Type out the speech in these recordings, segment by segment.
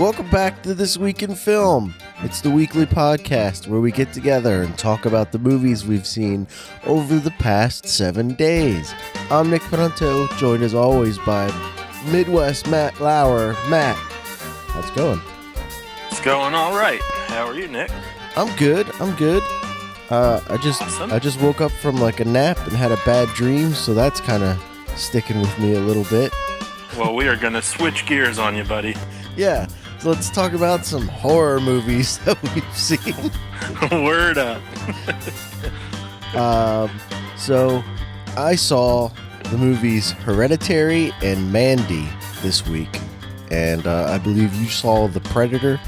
Welcome back to This Week in Film. It's the weekly podcast where we get together and talk about the movies we've seen over the past 7 days. I'm Nick Pronto, joined as always by Midwest Matt Lauer. Matt, how's it going? It's going all right. How are you, Nick? I'm good. Awesome. I just woke up from like a nap and had a bad dream, so that's kind of sticking with me a little bit. Well, we are going to switch gears on you, buddy. Yeah, so let's talk about some horror movies that we've seen. Word up. So I saw the movies Hereditary and Mandy this week, and I believe you saw The Predator.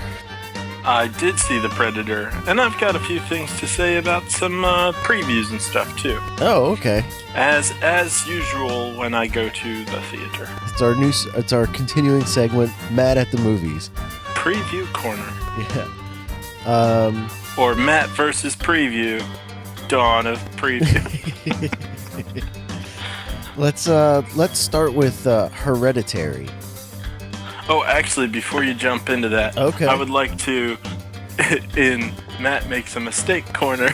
I did see The Predator, and I've got a few things to say about some previews and stuff, too. Oh, okay. As usual when I go to the theater. It's our continuing segment, Matt at the Movies. Preview Corner. Yeah. Or Matt versus Preview. Dawn of Preview. Let's start with Hereditary. Oh, actually, before you jump into that, okay. I would like to, in Matt Makes a Mistake corner,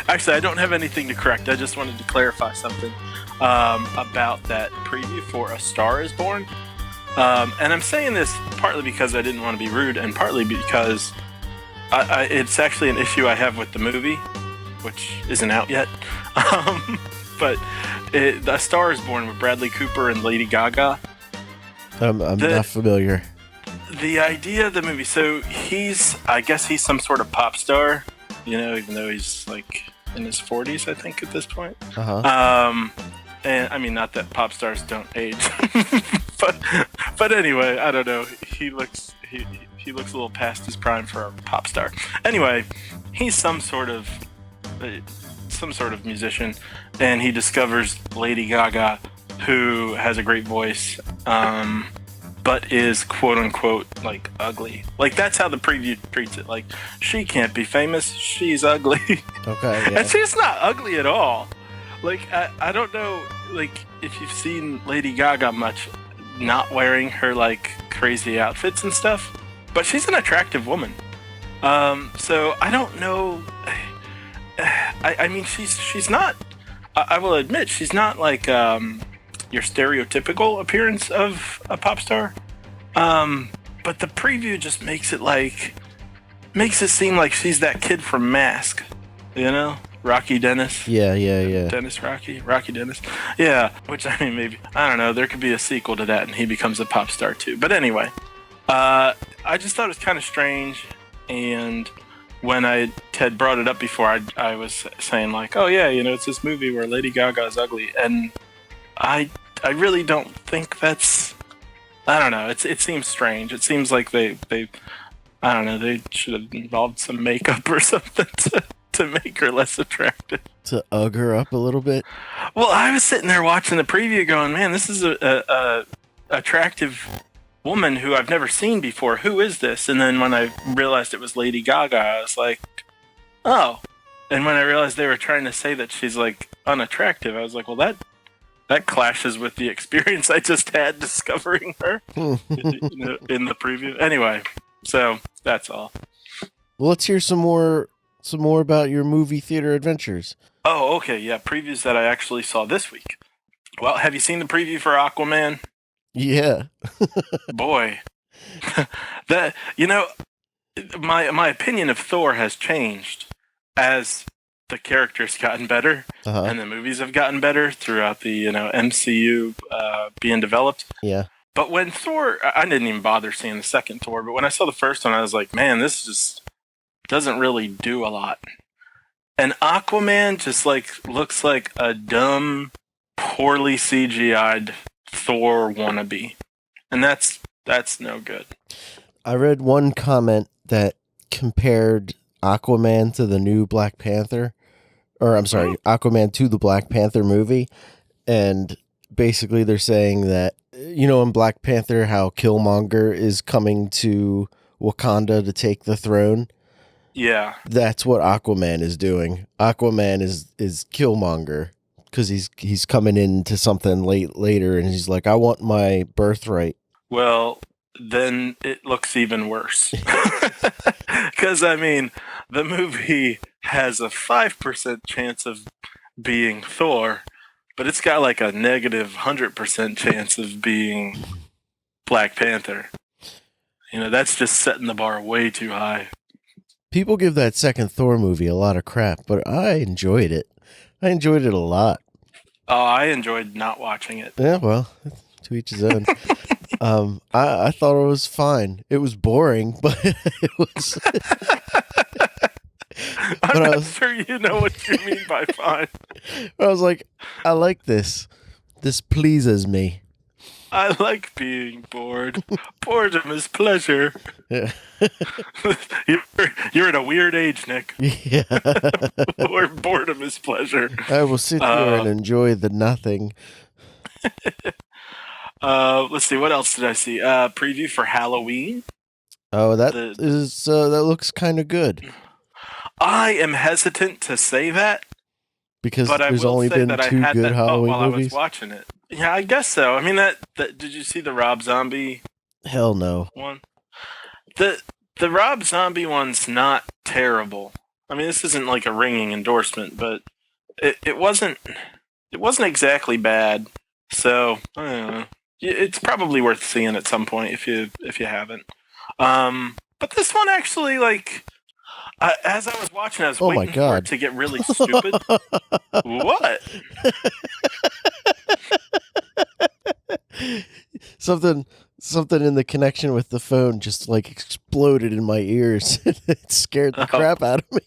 actually, I don't have anything to correct. I just wanted to clarify something about that preview for A Star is Born. And I'm saying this partly because I didn't want to be rude, and partly because it's actually an issue I have with the movie, which isn't out yet. But A Star is Born with Bradley Cooper and Lady Gaga. I'm not familiar. The idea of the movie, so I guess he's some sort of pop star, even though he's like in his 40s, I think, at this point. Uh-huh. And I mean, not that pop stars don't age, but anyway, I don't know. He looks a little past his prime for a pop star. Anyway, he's some sort of musician, and he discovers Lady Gaga, who has a great voice, but is quote unquote like ugly. Like, that's how the preview treats it. Like, she can't be famous, she's ugly. Okay, yeah. And she's not ugly at all. Like, I don't know, like, if you've seen Lady Gaga much, not wearing her like crazy outfits and stuff, but she's an attractive woman. So I don't know. I mean, she's not. I will admit, she's not like your stereotypical appearance of a pop star, but the preview just makes it seem like she's that kid from Mask, Rocky Dennis. Yeah. Rocky Dennis. Yeah, which, I mean, maybe, I don't know, there could be a sequel to that and he becomes a pop star too. But anyway, I just thought it was kind of strange, and when I had brought it up before, I was saying like, oh yeah, it's this movie where Lady Gaga is ugly, and I really don't think that's. I don't know. It seems strange. It seems like they I don't know. They should have involved some makeup or something to make her less attractive. To ugg her up a little bit. Well, I was sitting there watching the preview, going, "Man, this is a attractive woman who I've never seen before. Who is this?" And then when I realized it was Lady Gaga, I was like, "Oh." And when I realized they were trying to say that she's like unattractive, I was like, "Well, that clashes with the experience I just had discovering her in the preview." Anyway, so that's all. Well, let's hear some more about your movie theater adventures. Oh, okay, yeah, previews that I actually saw this week. Well, have you seen the preview for Aquaman? Yeah. Boy, that my opinion of Thor has changed as the character's gotten better, uh-huh. and the movies have gotten better throughout the MCU being developed. Yeah. But when Thor, I didn't even bother seeing the second Thor, but when I saw the first one, I was like, man, this just doesn't really do a lot. And Aquaman just like looks like a dumb, poorly CGI'd Thor wannabe, and that's no good. I read one comment that compared Aquaman to the new Black Panther. Or, I'm sorry, Aquaman to the Black Panther movie. And basically they're saying that, in Black Panther, how Killmonger is coming to Wakanda to take the throne. Yeah. That's what Aquaman is doing. Aquaman is Killmonger, because he's coming into something later, and he's like, I want my birthright. Well, then it looks even worse. Because, I mean, the movie has a 5% chance of being Thor, but it's got like a negative 100% chance of being Black Panther. You know, that's just setting the bar way too high. People give that second Thor movie a lot of crap, but I enjoyed it. I enjoyed it a lot. Oh, I enjoyed not watching it. Yeah, well, to each his own. I thought it was fine. It was boring, but it was. I'm not sure you know what you mean by fine. I was like, I like this. This pleases me. I like being bored. Boredom is pleasure. Yeah. You're at a weird age, Nick. Yeah. Where boredom is pleasure. I will sit here and enjoy the nothing. Let's see. What else did I see? Preview for Halloween. Oh, that looks kind of good. I am hesitant to say that because there's only been 2 good Halloween while movies. I was watching it. Yeah, I guess so. I mean, that did you see the Rob Zombie? Hell no. One. The Rob Zombie one's not terrible. I mean, this isn't like a ringing endorsement, but it wasn't exactly bad. So I don't know. It's probably worth seeing at some point if you haven't. But this one actually, like, as I was watching, I was waiting for it to get really stupid. What? Something in the connection with the phone just like exploded in my ears. It scared the crap out of me.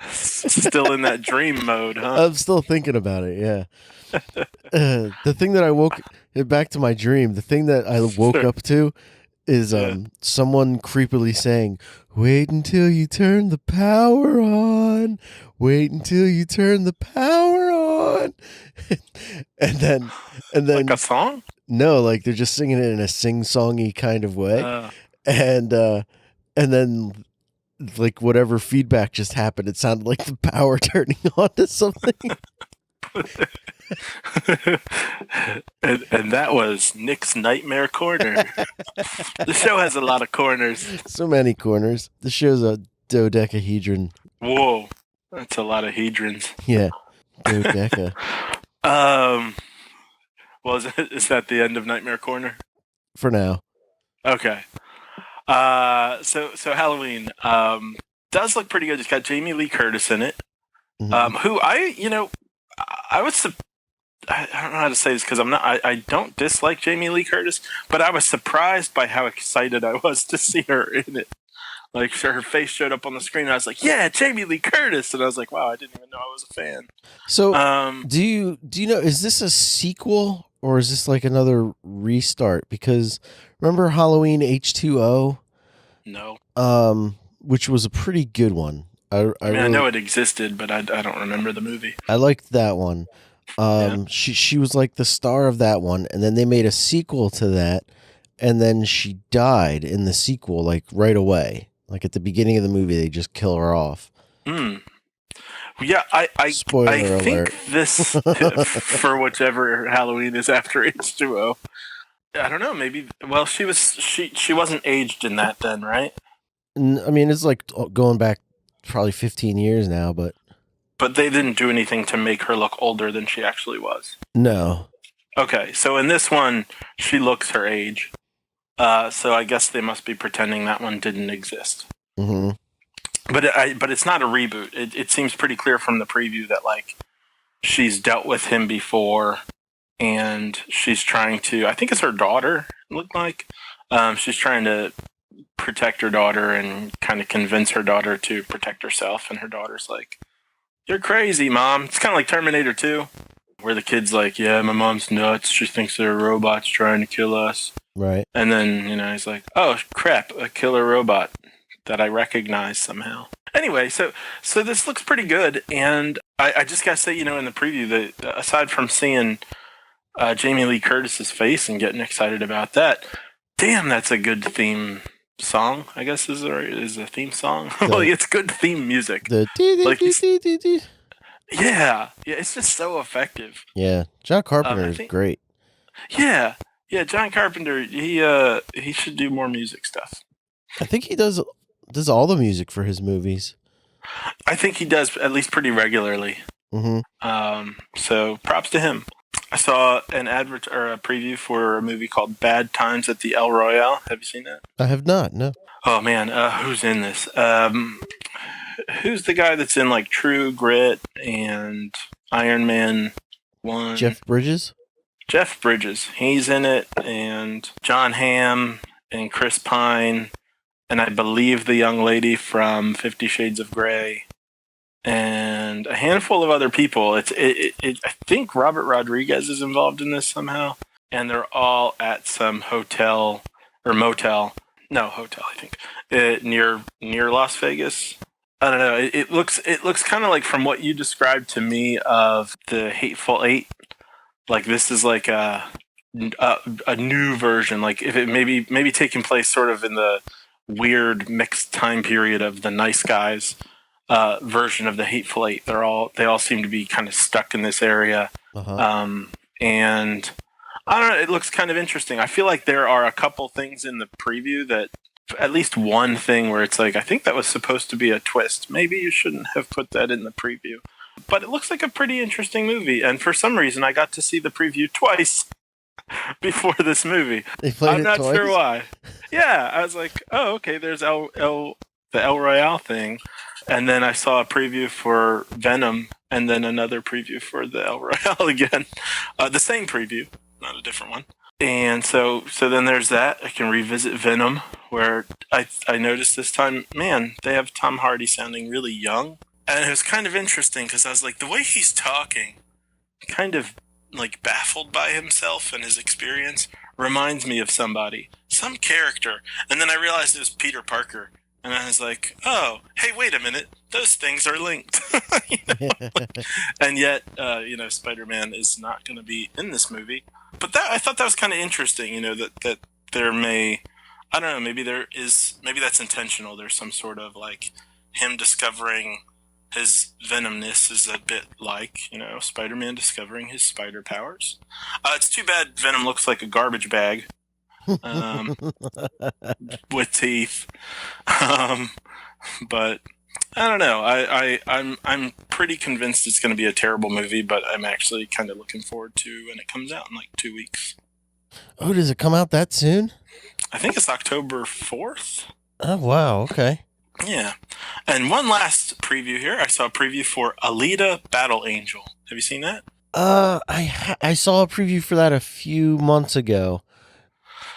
Still in that dream mode, huh? I'm still thinking about it, yeah. The thing that I woke back to my dream, the thing that I woke up to is someone creepily saying, "Wait until you turn the power on. Wait until you turn the power on." and then like a song? No, like they're just singing it in a sing-songy kind of way. And then like whatever feedback just happened, it sounded like the power turning on to something. and that was Nick's Nightmare Corner. The show has a lot of corners. So many corners. The show's a dodecahedron. Whoa, that's a lot of hedrons. Yeah, dodeca. Well, is that the end of Nightmare Corner? For now. Okay. So Halloween does look pretty good. It's got Jamie Lee Curtis in it. Mm-hmm. Who I don't know how to say this because I don't dislike Jamie Lee Curtis, but I was surprised by how excited I was to see her in it. Like, her face showed up on the screen, and I was like, "Yeah, Jamie Lee Curtis!" And I was like, "Wow, I didn't even know I was a fan." So, do you know? Is this a sequel or is this like another restart? Because remember Halloween H2O? No. Which was a pretty good one. I know it existed, but I don't remember the movie. I liked that one. She was like the star of that one, and then they made a sequel to that, and then she died in the sequel, like right away. Like at the beginning of the movie, they just kill her off. Yeah, I Spoiler alert. think this for whichever Halloween is after H2O. I don't know. Maybe. Well, she wasn't aged in that then, right? I mean, it's like going back probably 15 years now, but they didn't do anything to make her look older than she actually was. No. Okay, so in this one, she looks her age. So I guess they must be pretending that one didn't exist. Mm-hmm. But it's not a reboot. It seems pretty clear from the preview that like she's dealt with him before, and she's trying to. I think it's her daughter. It looked like she's trying to protect her daughter and kind of convince her daughter to protect herself. And her daughter's like, "You're crazy, Mom." It's kind of like Terminator 2, where the kid's like, "Yeah, my mom's nuts. She thinks there are robots trying to kill us." Right. And then, he's like, "Oh, crap, a killer robot that I recognize somehow." Anyway, so this looks pretty good. And I just got to say, in the preview, that aside from seeing Jamie Lee Curtis's face and getting excited about that, damn, that's a good theme song, I guess is a theme song. Well, it's good theme music. Yeah, it's just so effective. Yeah, John Carpenter is great. Yeah, Yeah, John Carpenter, he should do more music stuff. I think he does all the music for his movies. I think he does at least pretty regularly. Mm-hmm. So props to him. I saw an advert or a preview for a movie called Bad Times at the El Royale. Have you seen that? I have not. No. Oh man, who's in this? Who's the guy that's in like True Grit and Iron Man 1? Jeff Bridges. Jeff Bridges. He's in it, and John Hamm and Chris Pine, and I believe the young lady from 50 Shades of Grey, and a handful of other people. I think Robert Rodriguez is involved in this somehow, and they're all at some hotel or motel. No, hotel, I think, near Las Vegas. I don't know. It looks kind of like, from what you described to me of the Hateful Eight, like this is like a new version. Like if it maybe taking place sort of in the weird mixed time period of the Nice Guys version of the Hateful Eight. They all seem to be kind of stuck in this area, and I don't know. It looks kind of interesting. I feel like there are a couple things in the preview that, at least one thing where it's like, I think that was supposed to be a twist. Maybe you shouldn't have put that in the preview. But it looks like a pretty interesting movie. And for some reason, I got to see the preview twice before this movie. I'm not sure why. Yeah, I was like, oh, okay, there's the El Royale thing. And then I saw a preview for Venom, and then another preview for the El Royale again. The same preview, not a different one. And so then there's that. I can revisit Venom, where I noticed this time, man, they have Tom Hardy sounding really young. And it was kind of interesting because I was like, the way he's talking, kind of like baffled by himself and his experience, reminds me of somebody, some character. And then I realized it was Peter Parker. And I was like, oh, hey, wait a minute. Those things are linked. And yet, Spider-Man is not going to be in this movie. But I thought that was kind of interesting, that there may, I don't know, maybe that's intentional. There's some sort of like him discovering his venomness is a bit like, Spider-Man discovering his spider powers. It's too bad Venom looks like a garbage bag. With teeth. But I don't know. I'm pretty convinced it's going to be a terrible movie, but I'm actually kind of looking forward to when it comes out in like 2 weeks. Oh, does it come out that soon? I think it's October 4th. Oh, wow. Okay. Yeah. And one last preview here. I saw a preview for Alita Battle Angel. Have you seen that? I saw a preview for that a few months ago.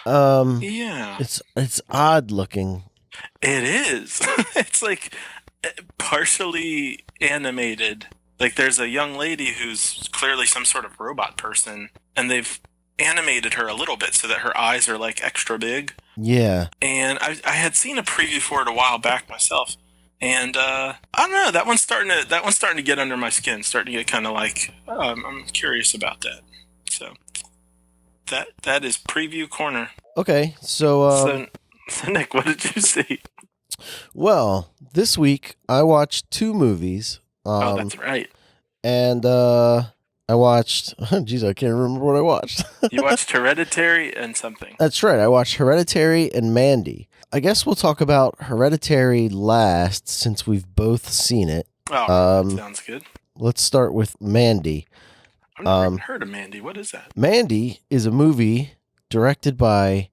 Yeah. It's odd looking. It is. It's like partially animated. Like there's a young lady who's clearly some sort of robot person, and they've animated her a little bit so that her eyes are like extra big. Yeah. And I had seen a preview for it a while back myself, and I don't know, that one's starting to get under my skin, starting to get kind of like, oh, I'm curious about that. So that is Preview Corner. Okay, so Nick, what did you see? Well, this week I watched 2 movies. Oh, that's right. And I watched, geez, I can't remember what I watched. You watched Hereditary and something. That's right. I watched Hereditary and Mandy. I guess we'll talk about Hereditary last, since we've both seen it. Oh, sounds good. Let's start with Mandy. I've never heard of Mandy. What is that? Mandy is a movie directed by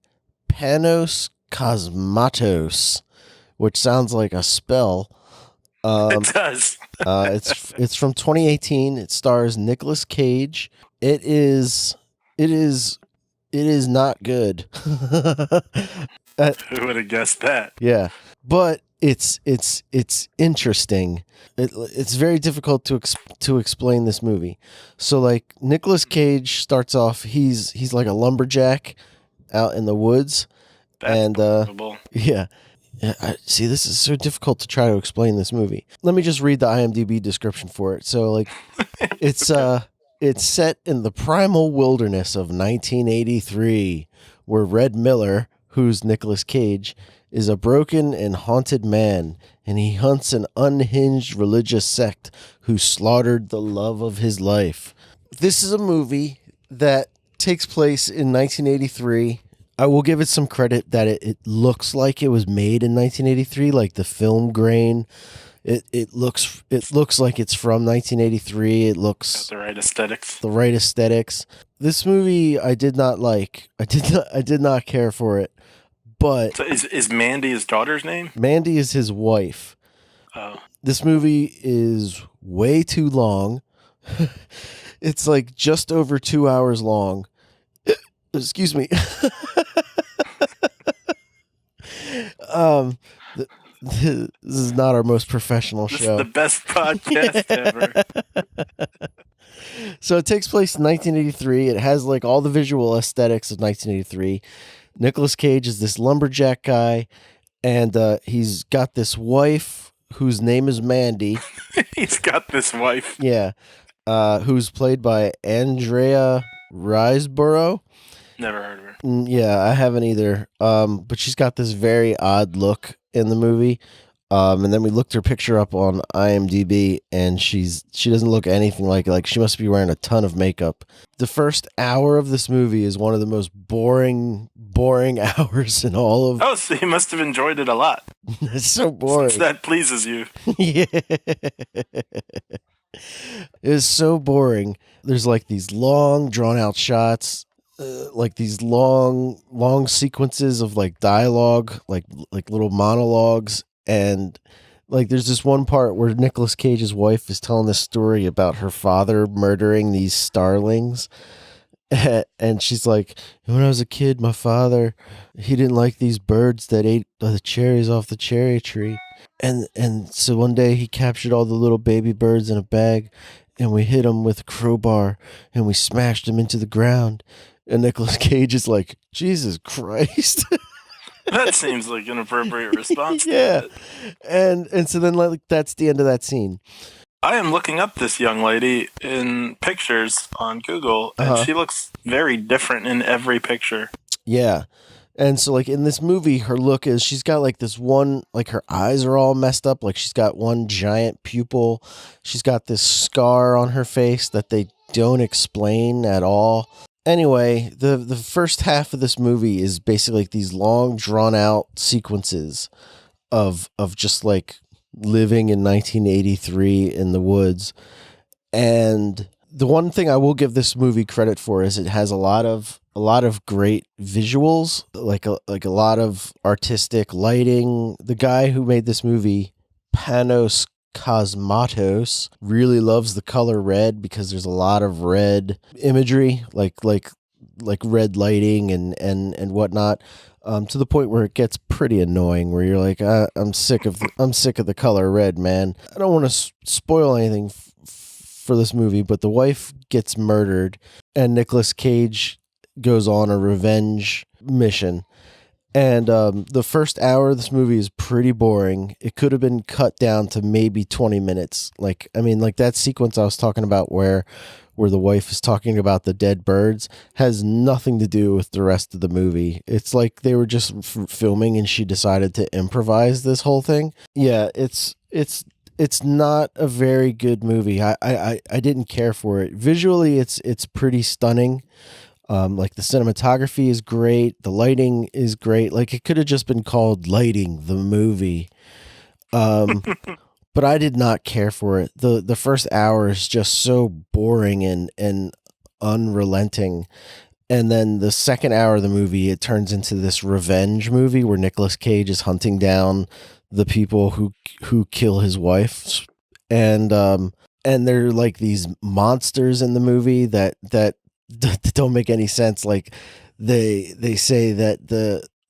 Panos Cosmatos, which sounds like a spell. It does. It's from 2018. It stars Nicolas Cage. It is not good. Who would have guessed that? Yeah, but it's interesting. It's very difficult to explain this movie. So like Nicolas Cage starts off, he's like a lumberjack out in the woods. That's believable. Yeah. See, this is so difficult to try to explain this movie. Let me just read the IMDb description for it. So like it's set in the primal wilderness of 1983, where Red Miller, who's Nicolas Cage, is a broken and haunted man, and he hunts an unhinged religious sect who slaughtered the love of his life. This is a movie that takes place in 1983. I will give it some credit that it looks like it was made in 1983, like the film grain. It looks like it's from 1983. It looks Got the right aesthetics. the right aesthetics. This movie I did not like. I did not care for it. But So is Mandy his daughter's name? Mandy is his wife. Oh. This movie is way too long. It's like just over 2 hours long. Excuse me. This is not our most professional This show. is the best podcast ever. So it takes place in 1983. It has like all the visual aesthetics of 1983. Nicolas Cage is this lumberjack guy, and he's got this wife whose name is Mandy. He's got this wife. Yeah. Who's played by Andrea Riseborough. Never heard of her. Yeah, I haven't either. But she's got this very odd look in the movie. And then we looked her picture up on IMDb, and she doesn't look anything like she must be wearing a ton of makeup. The first hour of this movie is one of the most boring hours in all of. Oh, so you must have enjoyed it a lot. It's so boring. Since that pleases you. Yeah. It's so boring. There's like these long drawn out shots, like these long sequences of like dialogue, like little monologues. And like there's this one part where Nicolas Cage's wife is telling this story about her father murdering these starlings. And she's like, when I was a kid, my father, he didn't like these birds that ate the cherries off the cherry tree. And so one day he captured all the little baby birds in a bag, and we hit them with a crowbar, and we smashed them into the ground. And Nicolas Cage is like, Jesus Christ. That seems like an appropriate response. Yeah. And so then like that's the end of that scene. I am looking up this young lady in pictures on Google, and she looks very different in every picture. Yeah. And so like in this movie, her look is she's got like this one, like her eyes are all messed up. Like she's got one giant pupil. She's got this scar on her face that they don't explain at all. Anyway, the first half of this movie is basically like these long drawn out sequences of just like living in 1983 in the woods. And the one thing I will give this movie credit for is it has a lot of great visuals, like a lot of artistic lighting. The guy who made this movie, Panos Cosmatos, really loves the color red because there's a lot of red imagery, like red lighting and whatnot, to the point where it gets pretty annoying. Where you're like, I'm sick of the color red, man. I don't want to spoil anything for this movie, but the wife gets murdered, and Nicolas Cage goes on a revenge mission. And the first hour of this movie is pretty boring. It could have been cut down to maybe 20 minutes. Like that sequence I was talking about where the wife is talking about the dead birds has nothing to do with the rest of the movie. It's like they were just filming and she decided to improvise this whole thing. Yeah, it's not a very good movie. I didn't care for it. Visually, it's pretty stunning. Like the cinematography is great. The lighting is great. Like it could have just been called Lighting the Movie. But I did not care for it. The first hour is just so boring and unrelenting. And then the second hour of the movie, it turns into this revenge movie where Nicolas Cage is hunting down the people who kill his wife. And they're like these monsters in the movie that don't make any sense. Like they say that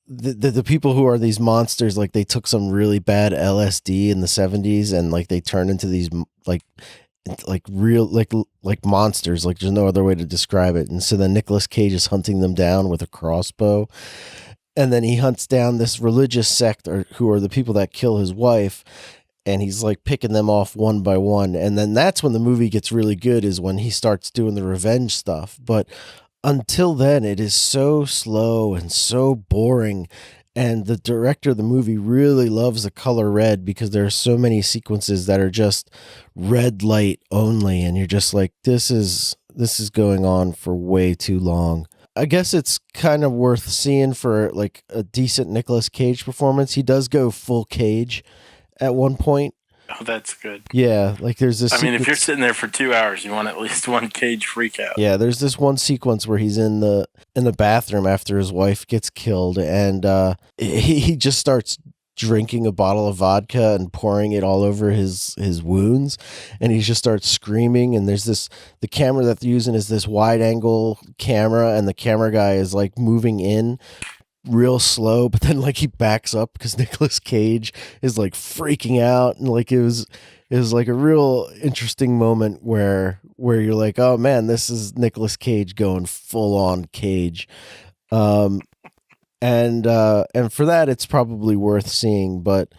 the people who are these monsters, like they took some really bad LSD in the 70s and like they turn into these like real like monsters. Like there's no other way to describe it. And so then Nicolas Cage is hunting them down with a crossbow, and then he hunts down this religious sect who are the people that kill his wife. And he's like picking them off one by one. And then that's when the movie gets really good, is when he starts doing the revenge stuff. But until then, it is so slow and so boring. And the director of the movie really loves the color red because there are so many sequences that are just red light only. And you're just like, this is going on for way too long. I guess it's kind of worth seeing for like a decent Nicolas Cage performance. He does go full Cage at one point. Oh, that's good. Yeah, like there's this. I mean, if you're sitting there for 2 hours, you want at least one Cage freak out. Yeah, there's this one sequence where he's in the bathroom after his wife gets killed, and he just starts drinking a bottle of vodka and pouring it all over his wounds, and he just starts screaming. And there's the camera that they're using is this wide angle camera, and the camera guy is like moving in real slow, but then like he backs up because Nicolas Cage is like freaking out, and like it was like a real interesting moment where you're like, oh man, this is Nicolas Cage going full on Cage. And for that it's probably worth seeing, but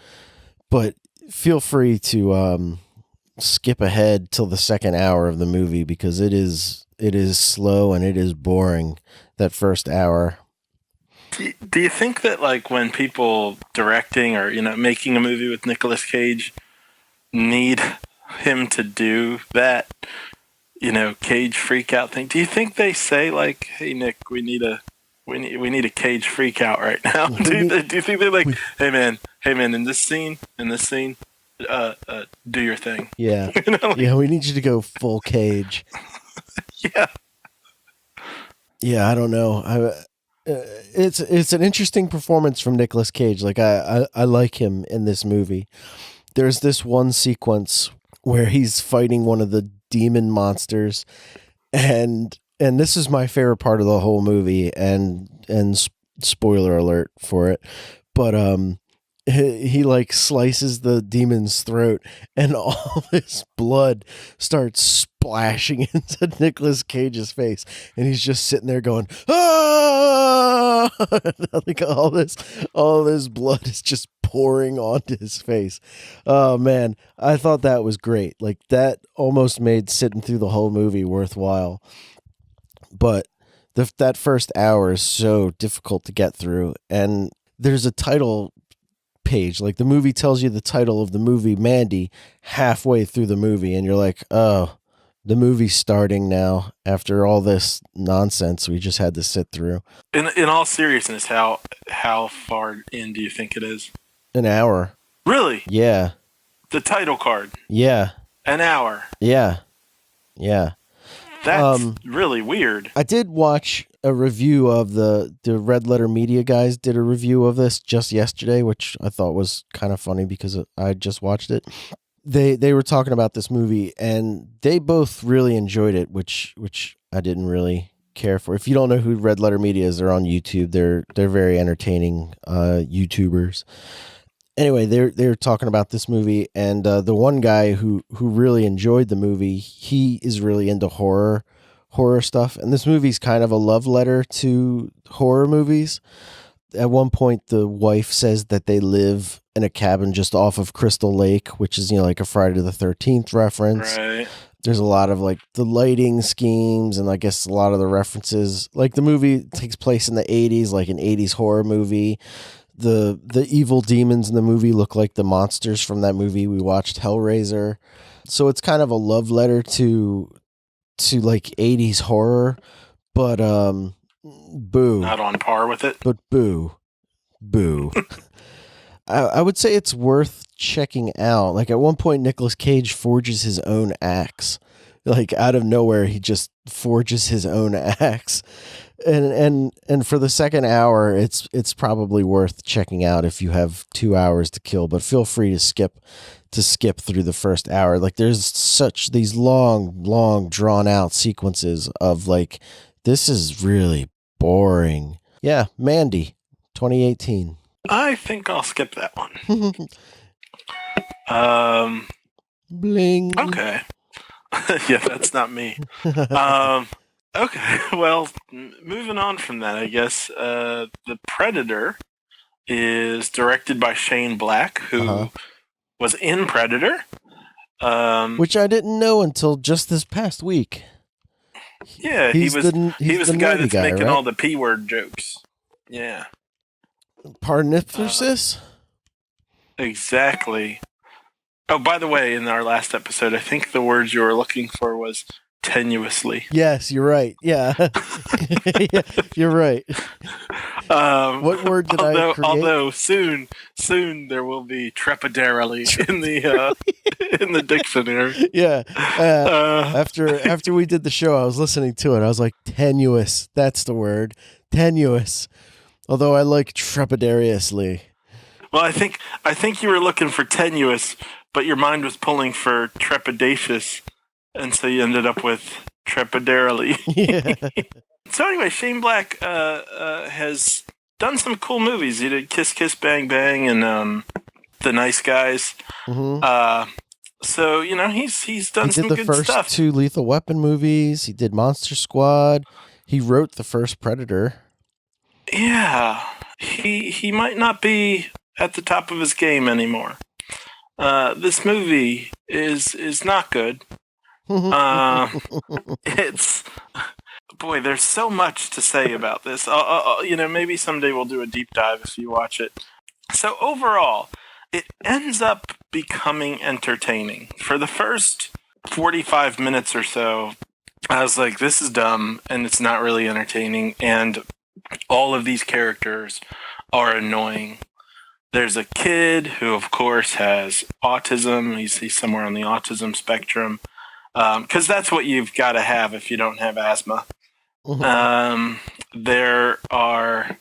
feel free to skip ahead till the second hour of the movie, because it is slow and it is boring, that first hour. Do you think that like when people directing or making a movie with Nicolas Cage need him to do that Cage freak out thing? Do you think they say like, hey Nick, we need a Cage freak out right now? Do you think they're like, hey man, in this scene, do your thing? Yeah. Yeah, we need you to go full Cage. Yeah. Yeah, I don't know. It's an interesting performance from Nicolas Cage. Like I like him in this movie. There's this one sequence where he's fighting one of the demon monsters, and this is my favorite part of the whole movie, and spoiler alert for it, but he like slices the demon's throat, and all this blood starts splashing into Nicolas Cage's face, and he's just sitting there going, ah! Like all this blood is just pouring onto his face. Oh man, I thought that was great. Like that almost made sitting through the whole movie worthwhile. But that first hour is so difficult to get through, and there's a title page, like the movie tells you the title of the movie, Mandy, halfway through the movie, and you're like, oh, the movie's starting now after all this nonsense we just had to sit through. In all seriousness, how far in do you think it is? An hour. Really? Yeah. The title card? Yeah. An hour? Yeah. That's really weird. I did watch a review of the Red Letter Media guys did a review of this just yesterday, which I thought was kind of funny because I just watched it. They were talking about this movie, and they both really enjoyed it, which I didn't really care for. If you don't know who Red Letter Media is, they're on YouTube. They're very entertaining YouTubers. Anyway, they're talking about this movie, and the one guy who really enjoyed the movie, he is really into horror stuff, and this movie's kind of a love letter to horror movies. At one point, the wife says that they live in a cabin just off of Crystal Lake, which is like a Friday the 13th reference. Right. There's a lot of like the lighting schemes, and I guess a lot of the references. Like the movie takes place in the 80s, like an 80s horror movie. The evil demons in the movie look like the monsters from that movie we watched, Hellraiser. So it's kind of a love letter to like 80s horror, but boo. Not on par with it. But boo. I would say it's worth checking out. Like at one point, Nicolas Cage forges his own axe. Like out of nowhere, he just forges his own axe. And for the second hour, it's probably worth checking out if you have 2 hours to kill. But feel free to skip through the first hour. Like there's such these long drawn out sequences of like, this is really boring. Yeah, Mandy, 2018. I think I'll skip that one. Bling. Okay. Yeah, that's not me. Okay, well, moving on from that, I guess. The Predator is directed by Shane Black, who was in Predator. Which I didn't know until just this past week. Yeah, he was the guy that's making right? all the P-word jokes. Yeah. Podernfamily? Exactly. Oh, by the way, in our last episode, I think the words you were looking for was tenuously. Yes, you're right. Yeah. Yeah, you're right. What word did I create? Although soon there will be trepidarily in the in the dictionary. Yeah. After we did the show, I was listening to it. I was like, tenuous. That's the word. Tenuous. Although I like trepidariously. Well, I think you were looking for tenuous, but your mind was pulling for trepidatious, and so you ended up with trepidarily. Yeah. So anyway, Shane Black has done some cool movies. He did Kiss Kiss Bang Bang and The Nice Guys. Mm-hmm. So he's done He some did the good first stuff. 2 Lethal Weapon movies. He did Monster Squad. He wrote the first Predator. Yeah, he might not be at the top of his game anymore. This movie is not good. It's boy, there's so much to say about this. Maybe someday we'll do a deep dive if you watch it. So overall, it ends up becoming entertaining. For the first 45 minutes or so, I was like, this is dumb, and it's not really entertaining, and all of these characters are annoying. There's a kid who, of course, has autism. He's somewhere on the autism spectrum, because that's what you've got to have if you don't have asthma. There are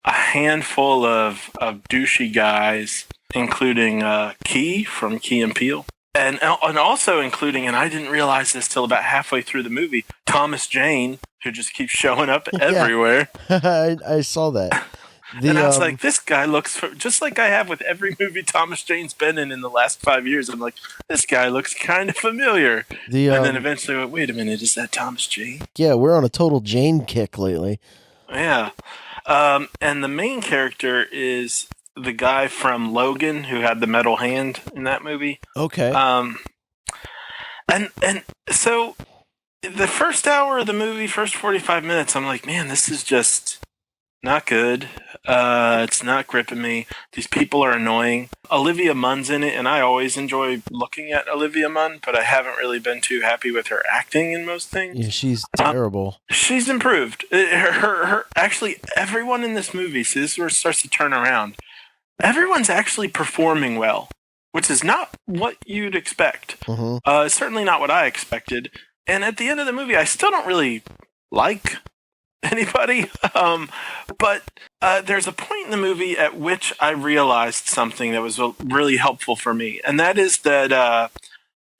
a handful of douchey guys, including Key from Key and Peele, and also including, and I didn't realize this till about halfway through the movie, Thomas Jane, who just keeps showing up everywhere. I saw that. And I was like, this guy looks just like I have with every movie Thomas Jane's been in the last 5 years. I'm like, this guy looks kind of familiar. And then eventually I went, wait a minute, is that Thomas Jane? Yeah, we're on a total Jane kick lately. Yeah. And the main character is the guy from Logan who had the metal hand in that movie. Okay. And so the first hour of the movie, first 45 minutes, I'm like, man, this is just not good. It's not gripping me. These people are annoying. Olivia Munn's in it, and I always enjoy looking at Olivia Munn, but I haven't really been too happy with her acting in most things. Yeah, she's terrible. She's improved. Actually, everyone in this movie, so this is where it starts to turn around. Everyone's actually performing well, which is not what you'd expect. Mm-hmm. Certainly not what I expected. And at the end of the movie, I still don't really like anybody. But there's a point in the movie at which I realized something that was really helpful for me. And that is that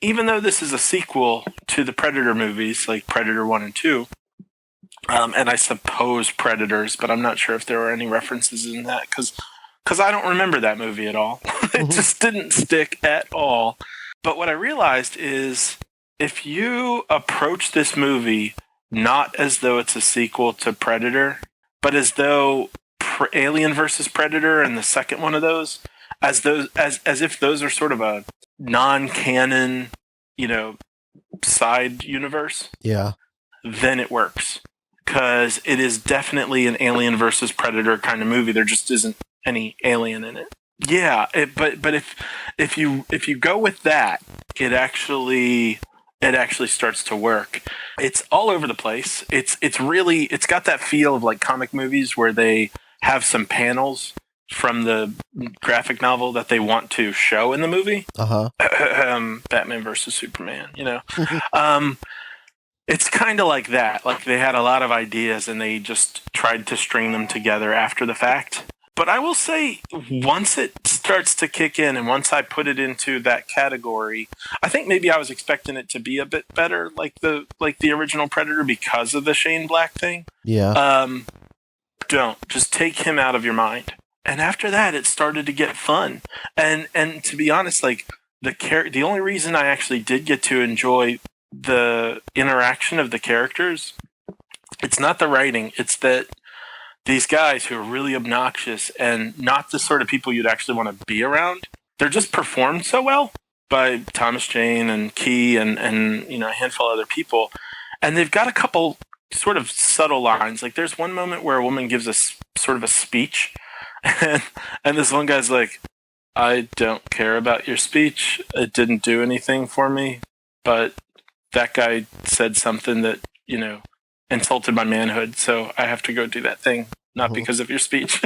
even though this is a sequel to the Predator movies, like Predator 1 and 2, and I suppose Predators, but I'm not sure if there were any references in that because I don't remember that movie at all. It just didn't stick at all. But what I realized is if you approach this movie not as though it's a sequel to Predator, but as though Alien versus Predator and the second one of those, as if those are sort of a non-canon, side universe. Yeah. Then it works. Because it is definitely an Alien versus Predator kind of movie. There just isn't any alien in it. Yeah, but if you go with that, it actually starts to work. It's all over the place. It's got that feel of like comic movies where they have some panels from the graphic novel that they want to show in the movie. Batman versus Superman, It's kind of like that. Like they had a lot of ideas and they just tried to string them together after the fact. But I will say, once it starts to kick in and once I put it into that category, I think maybe I was expecting it to be a bit better, like the original Predator because of the Shane Black thing. Yeah. Don't. Just take him out of your mind. And after that, it started to get fun. And to be honest, like the only reason I actually did get to enjoy the interaction of the characters, it's not the writing, it's that these guys who are really obnoxious and not the sort of people you'd actually want to be around, they're just performed so well by Thomas Jane and Key and a handful of other people. And they've got a couple sort of subtle lines. Like there's one moment where a woman gives us sort of a speech and this one guy's like, I don't care about your speech. It didn't do anything for me, but that guy said something that, insulted my manhood, so I have to go do that thing, not because of your speech.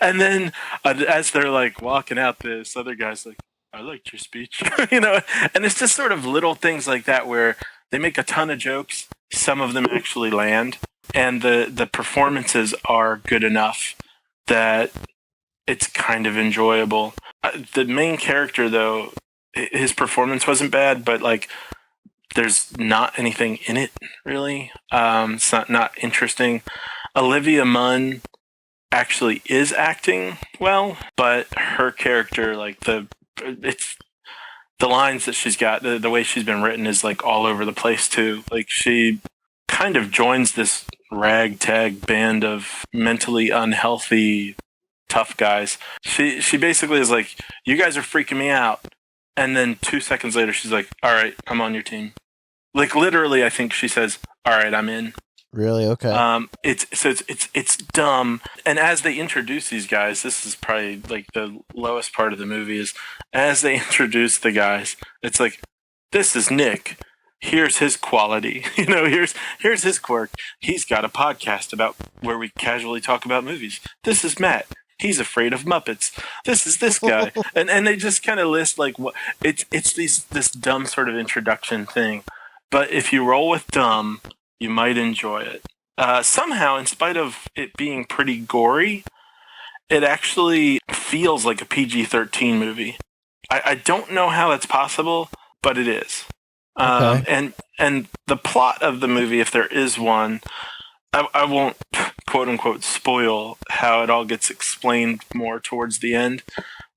And then as they're like walking out, this other guy's like, I liked your speech. And it's just sort of little things like that where they make a ton of jokes. Some of them actually land, and the performances are good enough that it's kind of enjoyable. The main character, though, his performance wasn't bad, but like there's not anything in it really. It's not interesting. Olivia Munn actually is acting well, but her character, like the lines that she's got, the way she's been written is like all over the place too. Like she kind of joins this ragtag band of mentally unhealthy tough guys. She basically is like, you guys are freaking me out. And then 2 seconds later, she's like, all right, I'm on your team. Like literally, I think she says, all right, I'm in. Really? Okay. It's dumb. And as they introduce these guys, this is probably like the lowest part of the movie is as they introduce the guys, it's like, this is Nick. Here's his quality. Here's his quirk. He's got a podcast about where we casually talk about movies. This is Matt. He's afraid of Muppets. This is this guy. and they just kind of list like what it's this dumb sort of introduction thing. But if you roll with dumb, you might enjoy it. Somehow, in spite of it being pretty gory, it actually feels like a PG-13 movie. I don't know how that's possible, but it is. Okay. And the plot of the movie, if there is one, I won't quote unquote spoil how it all gets explained more towards the end.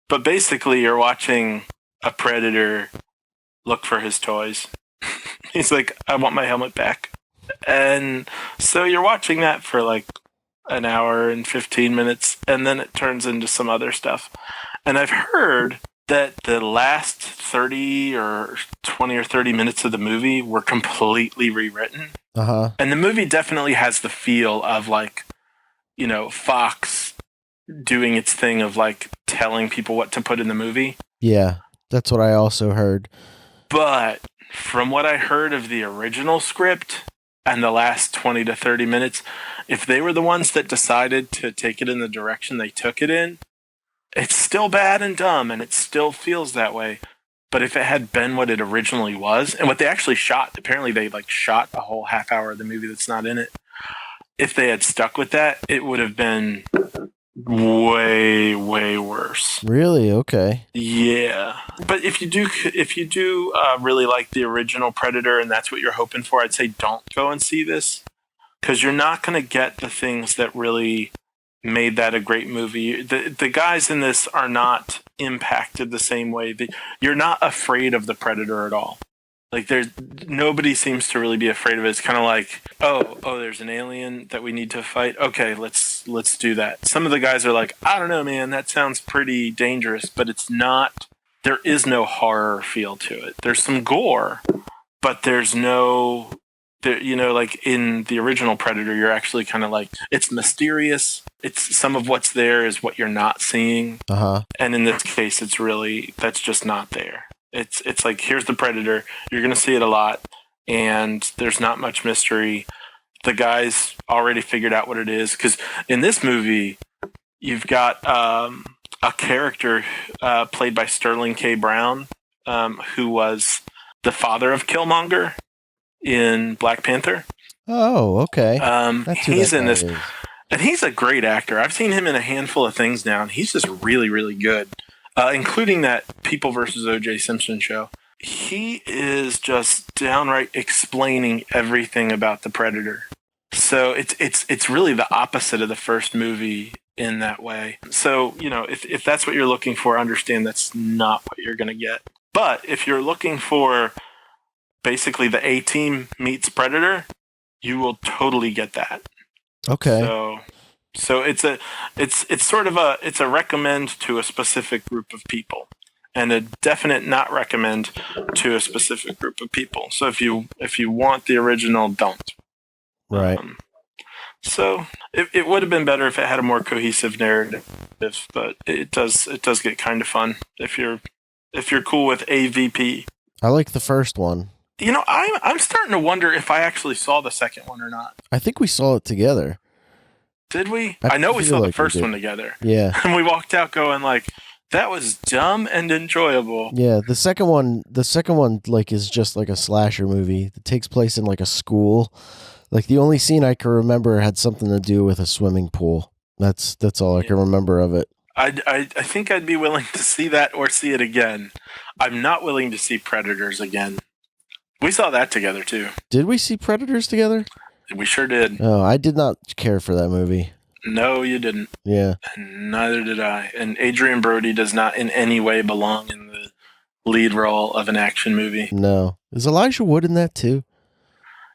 But basically, you're watching a predator look for his toys. He's like, I want my helmet back. And so you're watching that for like an hour and 15 minutes, and then it turns into some other stuff. And I've heard that the last 30 or 20 or 30 minutes of the movie were completely rewritten. Uh-huh. And the movie definitely has the feel of like, Fox doing its thing of like telling people what to put in the movie. Yeah, that's what I also heard. But from what I heard of the original script and the last 20 to 30 minutes, if they were the ones that decided to take it in the direction they took it in, it's still bad and dumb, and it still feels that way. But if it had been what it originally was, and what they actually shot, apparently they like shot a whole half hour of the movie that's not in it. If they had stuck with that, it would have been way, way worse. Really? Okay. Yeah. But if you do really like the original Predator, and that's what you're hoping for, I'd say don't go and see this, because you're not going to get the things that really made that a great movie. The guys in this are not impacted the same way. You're not afraid of the Predator at all. Like nobody seems to really be afraid of it. It's kind of like, oh, there's an alien that we need to fight. Okay, let's do that. Some of the guys are like, I don't know, man, that sounds pretty dangerous, but it's not. There is no horror feel to it. There's some gore, but there's no. Like in the original Predator, you're actually kind of like, it's mysterious. It's some of what's there is what you're not seeing. Uh-huh. And in this case, that's just not there. It's like, here's the Predator. You're going to see it a lot, and there's not much mystery. The guys already figured out what it is, because in this movie, you've got a character played by Sterling K. Brown, who was the father of Killmonger in Black Panther. Oh, okay. He's in this, and he's a great actor. I've seen him in a handful of things now, and he's just really, really good. Including that People vs. O.J. Simpson show. He is just downright explaining everything about the Predator. So it's really the opposite of the first movie in that way. So, if that's what you're looking for, understand that's not what you're going to get. But if you're looking for basically the A-Team meets Predator, you will totally get that. Okay. So it's a recommend to a specific group of people, and a definite not recommend to a specific group of people. So if you want the original, don't. Right. So it would have been better if it had a more cohesive narrative, but it does get kind of fun if you're cool with AVP. I like the first one. I'm starting to wonder if I actually saw the second one or not. I think we saw it together. Did we? I know we saw the first one together. Yeah. And we walked out going like, that was dumb and enjoyable. Yeah, the second one like is just like a slasher movie. It takes place in like a school. Like the only scene I can remember had something to do with a swimming pool. That's all I can remember of it. I think I'd be willing to see that or see it again. I'm not willing to see Predators again. We saw that together too. Did we see Predators together? We sure did. Oh, I did not care for that movie. No, you didn't. Yeah. And neither did I. And Adrian Brody does not in any way belong in the lead role of an action movie. No. Is Elijah Wood in that too?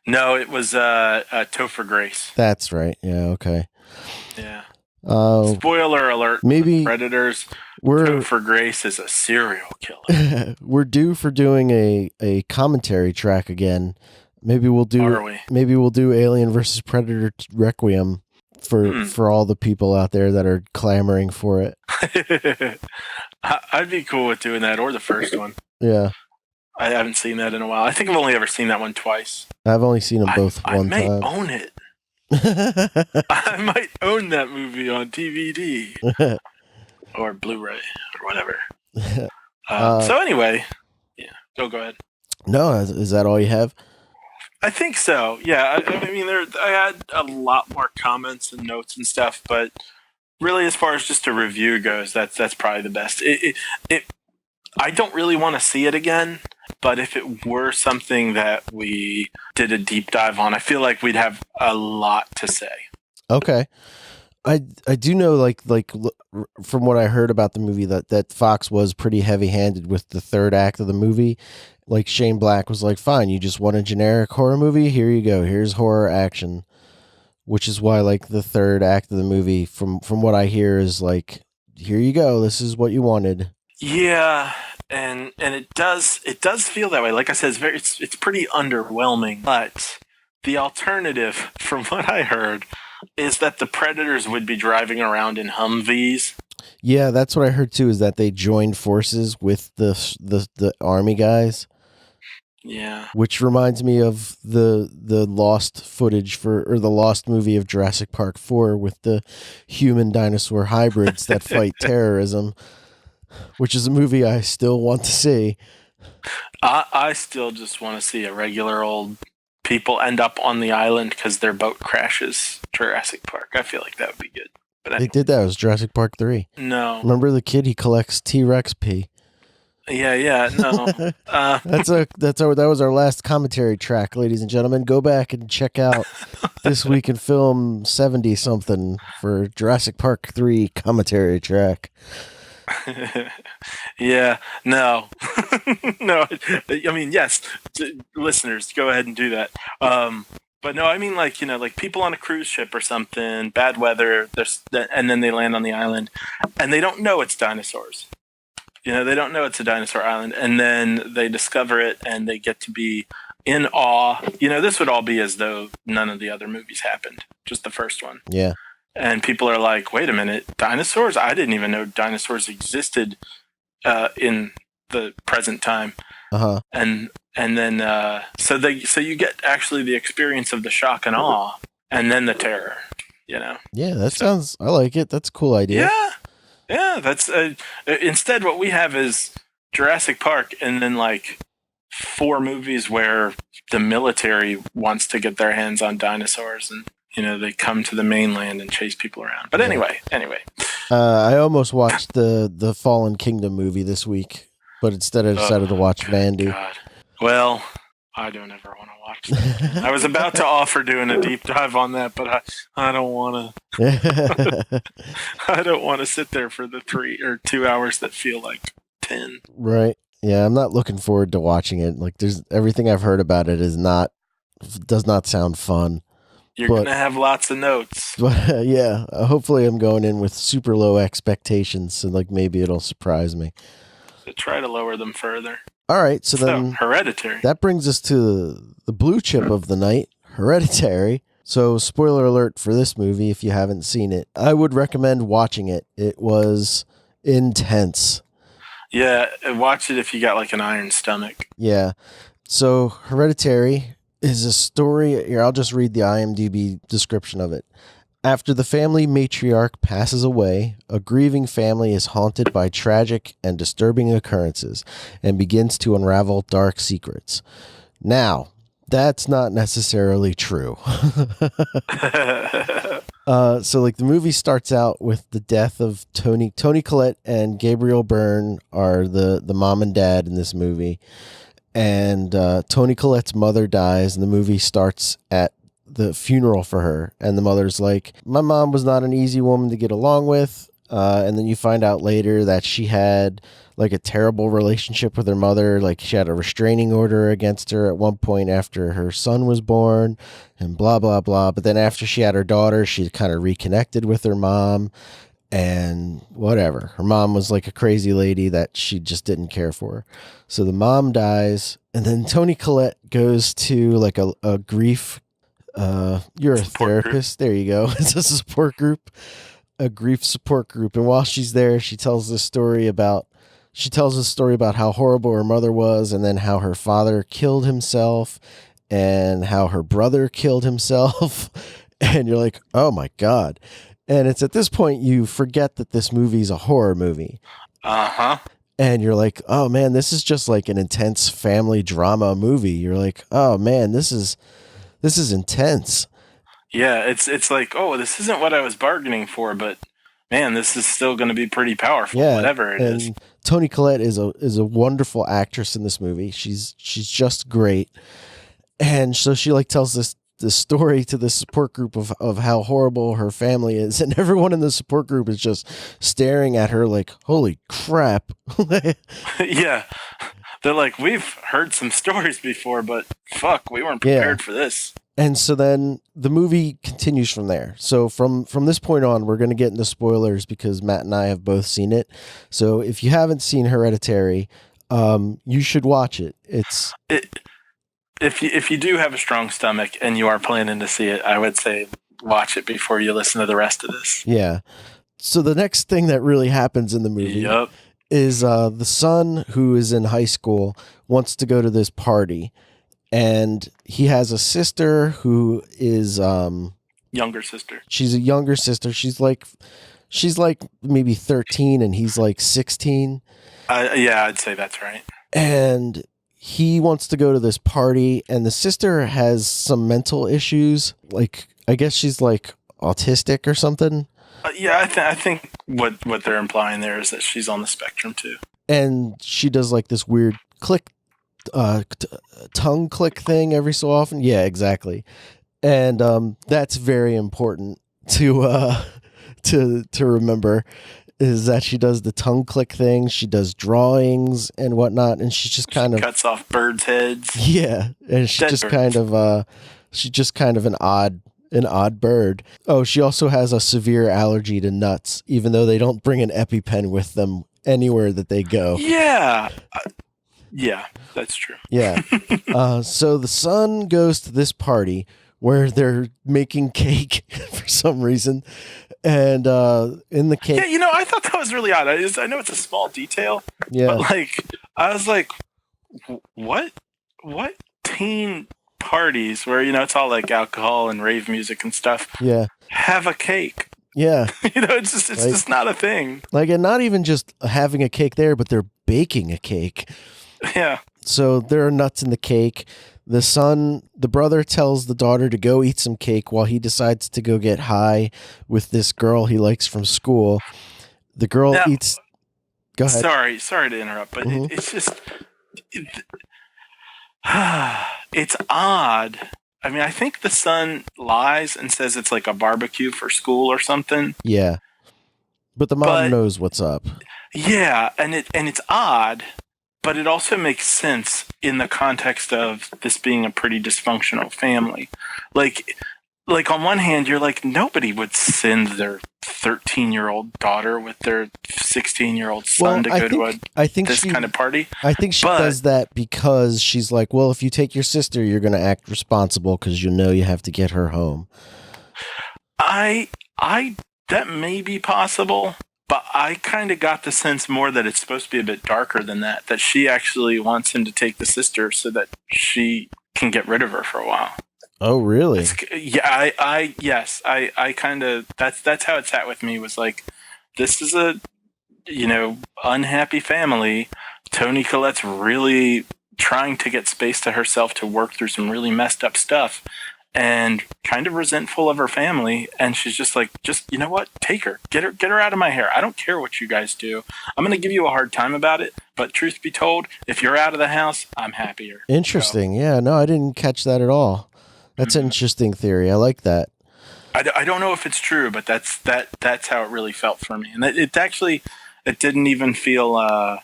No, it was Topher Grace. That's right. Yeah, okay. Yeah. Spoiler alert. Maybe Predators. Topher Grace is a serial killer. We're due for doing a commentary track again. Maybe we'll do Alien versus Predator Requiem for all the people out there that are clamoring for it. I'd be cool with doing that, or the first one. Yeah. I haven't seen that in a while. I think I've only ever seen that one twice. I've only seen them both one time. I may own it. I might own that movie on DVD or Blu-ray or whatever. So anyway, yeah, go ahead. No, is that all you have? I think so. Yeah, I mean, I had a lot more comments and notes and stuff, but really, as far as just a review goes, that's probably the best. I don't really want to see it again, but if it were something that we did a deep dive on, I feel like we'd have a lot to say. Okay. I do know, like from what I heard about the movie, that Fox was pretty heavy-handed with the third act of the movie. Like Shane Black was like, fine, you just want a generic horror movie? Here you go. Here's horror action. Which is why, like, the third act of the movie, from what I hear, is like, here you go. This is what you wanted. Yeah, and it does feel that way. Like I said, it's pretty underwhelming. But the alternative, from what I heard, is that the Predators would be driving around in Humvees. Yeah, that's what I heard too. Is that they joined forces with the army guys. Yeah, which reminds me of the lost footage or the lost movie of Jurassic Park 4 with the human dinosaur hybrids that fight terrorism, which is a movie I still want to see. I still just want to see a regular old people end up on the island because their boat crashes Jurassic Park. I feel like that would be good. But anyway. They did that. It was Jurassic Park 3. No. Remember the kid? He collects T-Rex pee. Yeah, no. That was our last commentary track, ladies and gentlemen. Go back and check out This Week in Film 70-something for Jurassic Park 3 commentary track. Yeah, no. No, I mean, yes, listeners, go ahead and do that. But no, I mean, like, like people on a cruise ship or something, bad weather, and then they land on the island, and they don't know it's dinosaurs. They don't know it's a dinosaur island, and then they discover it, and they get to be in awe. This would all be as though none of the other movies happened, just the first one. Yeah. And people are like, wait a minute, dinosaurs? I didn't even know dinosaurs existed in the present time. Uh-huh. And then, so you get actually the experience of the shock and awe, and then the terror, Yeah, I like it. That's a cool idea. Yeah, that's instead what we have is Jurassic Park, and then like 4 movies where the military wants to get their hands on dinosaurs, and they come to the mainland and chase people around. But anyway. I almost watched the Fallen Kingdom movie this week, but instead I decided to watch Mandy. God. Well, I don't ever want to watch that. I was about to offer doing a deep dive on that, but I don't want to. I don't want to sit there for the 3 or 2 hours that feel like 10. Right. Yeah, I'm not looking forward to watching it. Like, there's everything I've heard about it does not sound fun. You're going to have lots of notes. But yeah, hopefully I'm going in with super low expectations, so like maybe it'll surprise me. So try to lower them further. All right, so then Hereditary. That brings us to the blue chip of the night, Hereditary. So spoiler alert for this movie if you haven't seen it. I would recommend watching it. It was intense. Yeah, watch it if you got like an iron stomach. Yeah. So Hereditary is a story. Here, I'll just read the IMDb description of it. After the family matriarch passes away, a grieving family is haunted by tragic and disturbing occurrences and begins to unravel dark secrets. Now, that's not necessarily true. So like the movie starts out with the death of Tony Collette and Gabriel Byrne are the mom and dad in this movie. And Tony Collette's mother dies, and the movie starts at the funeral for her, and the mother's like, my mom was not an easy woman to get along with, and then you find out later that she had like a terrible relationship with her mother, like she had a restraining order against her at one point after her son was born, and blah blah blah. But then after she had her daughter, she kind of reconnected with her mom, and whatever, her mom was like a crazy lady that she just didn't care for. So the mom dies, and then Tony Collette goes to like a grief you're a therapist. There you go. It's a support group, a grief support group. And while she's there, she tells a story about how horrible her mother was, and then how her father killed himself, and how her brother killed himself. And you're like, oh my God. And it's at this point you forget that this movie's a horror movie. Uh-huh. And you're like, oh man, this is just like an intense family drama movie. You're like, oh man, this is intense. Yeah, it's like, oh, this isn't what I was bargaining for, but man, this is still going to be pretty powerful, whatever it is. Toni Collette is a wonderful actress in this movie. She's just great. And so she like tells this story to the support group of how horrible her family is, and everyone in the support group is just staring at her like, holy crap. Yeah. They're like, we've heard some stories before, but fuck, we weren't prepared for this. And so then the movie continues from there. So from this point on, we're going to get into spoilers because Matt and I have both seen it. So if you haven't seen Hereditary, you should watch it. If you do have a strong stomach and you are planning to see it, I would say watch it before you listen to the rest of this. Yeah. So the next thing that really happens in the movie is the son, who is in high school, wants to go to this party, and he has a sister who is younger sister. She's a younger sister. She's like maybe 13 and he's like 16. Yeah, I'd say that's right. And he wants to go to this party, and the sister has some mental issues. Like, I guess she's like autistic or something. Yeah, I think what they're implying there is that she's on the spectrum too. And she does like this weird tongue click thing every so often. Yeah, exactly. And that's very important to remember, is that she does the tongue click thing. She does drawings and whatnot, and she cuts off birds' heads. Yeah, and she's just kind of an odd bird. Oh, she also has a severe allergy to nuts, even though they don't bring an EpiPen with them anywhere that they go. Yeah. Yeah, that's true. Yeah. So the son goes to this party where they're making cake for some reason. And in the cake... Yeah, I thought that was really odd. I know it's a small detail. Yeah. But, I was like, what teen parties where, it's all like alcohol and rave music and stuff, have a cake? Yeah. It's just not a thing. And not even just having a cake there, but they're baking a cake. Yeah. So there are nuts in the cake. The brother tells the daughter to go eat some cake while he decides to go get high with this girl he likes from school. The girl eats... Go ahead. Sorry to interrupt, but it's just... It's odd. I mean, I think the son lies and says it's like a barbecue for school or something. Yeah. But the mom knows what's up. Yeah, and it's odd, but it also makes sense in the context of this being a pretty dysfunctional family. Like on one hand, you're like, nobody would send their 13-year-old daughter with their 16-year-old son to go to this kind of party. I think she does that because she's like, well, if you take your sister, you're going to act responsible because you have to get her home. That may be possible. But I kind of got the sense more that it's supposed to be a bit darker than that. That she actually wants him to take the sister so that she can get rid of her for a while. Oh, really? Yeah, I kind of that's how it sat with me. Was like, this is a unhappy family. Toni Collette's really trying to get space to herself to work through some really messed up stuff, and kind of resentful of her family. And she's just like, you know what? Take her, get her out of my hair. I don't care what you guys do. I'm going to give you a hard time about it. But truth be told, if you're out of the house, I'm happier. Interesting. So, yeah, no, I didn't catch that at all. That's an interesting theory. I like that. I don't know if it's true, but that's how it really felt for me. And it didn't even feel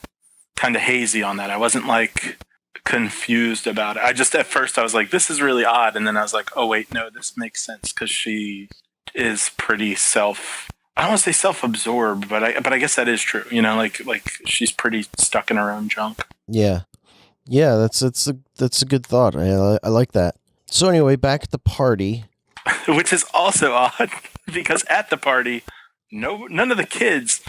kind of hazy on that. I wasn't like confused about it. At first I was like, this is really odd, and then I was like, oh wait, no, this makes sense because she is pretty I don't want to say self-absorbed, but I guess that is true. Like she's pretty stuck in her own junk. Yeah, that's a good thought. I like that. So anyway, back at the party, which is also odd because at the party, none of the kids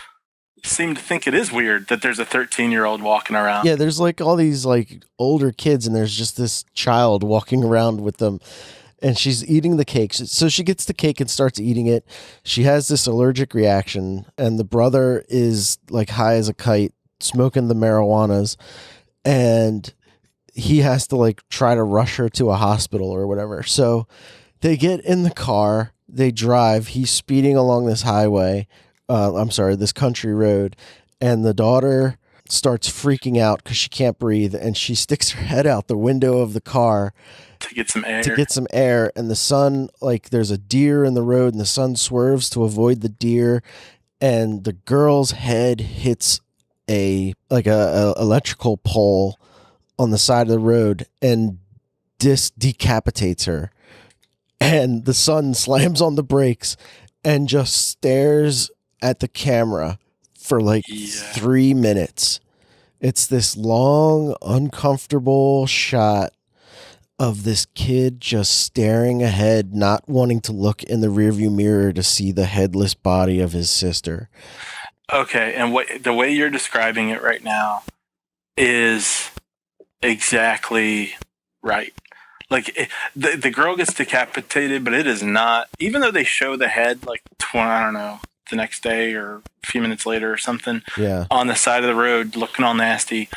seem to think it is weird that there's a 13-year-old walking around. Yeah, there's like all these like older kids, and there's just this child walking around with them, and she's eating the cake. So she gets the cake and starts eating it. She has this allergic reaction, and the brother is like high as a kite, smoking the marijuanas, and he has to like try to rush her to a hospital or whatever. So they get in the car, they drive. He's speeding along this highway. This country road, and the daughter starts freaking out because she can't breathe, and she sticks her head out the window of the car to get some air. And the son, like, there's a deer in the road, and the son swerves to avoid the deer, and the girl's head hits a electrical pole on the side of the road and decapitates her. And the son slams on the brakes and just stares at the camera for like 3 minutes. It's this long, uncomfortable shot of this kid just staring ahead, not wanting to look in the rearview mirror to see the headless body of his sister. Okay, and the way you're describing it right now is exactly right. Like, the girl gets decapitated, but it is not, even though they show the head, like, I don't know, the next day or a few minutes later or something, on the side of the road looking all nasty,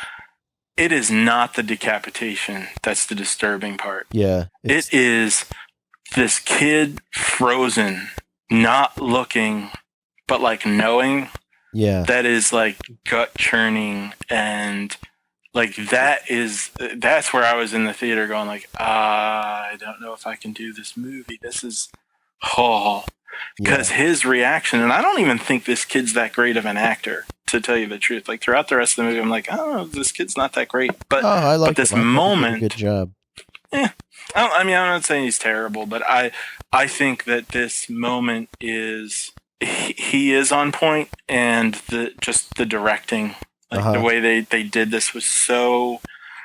it is not the decapitation that's the disturbing part. Yeah. It is this kid frozen, not looking, but like knowing. Yeah. That is like gut churning, and like that's where I was in the theater going like, I don't know if I can do this movie. This is because his reaction, and I don't even think this kid's that great of an actor, to tell you the truth. Like throughout the rest of the movie, I'm like, oh, this kid's not that great. But I like this moment, good job. Yeah, I'm not saying he's terrible, but I think that this moment is he is on point, and the directing. Like the way they did this was so,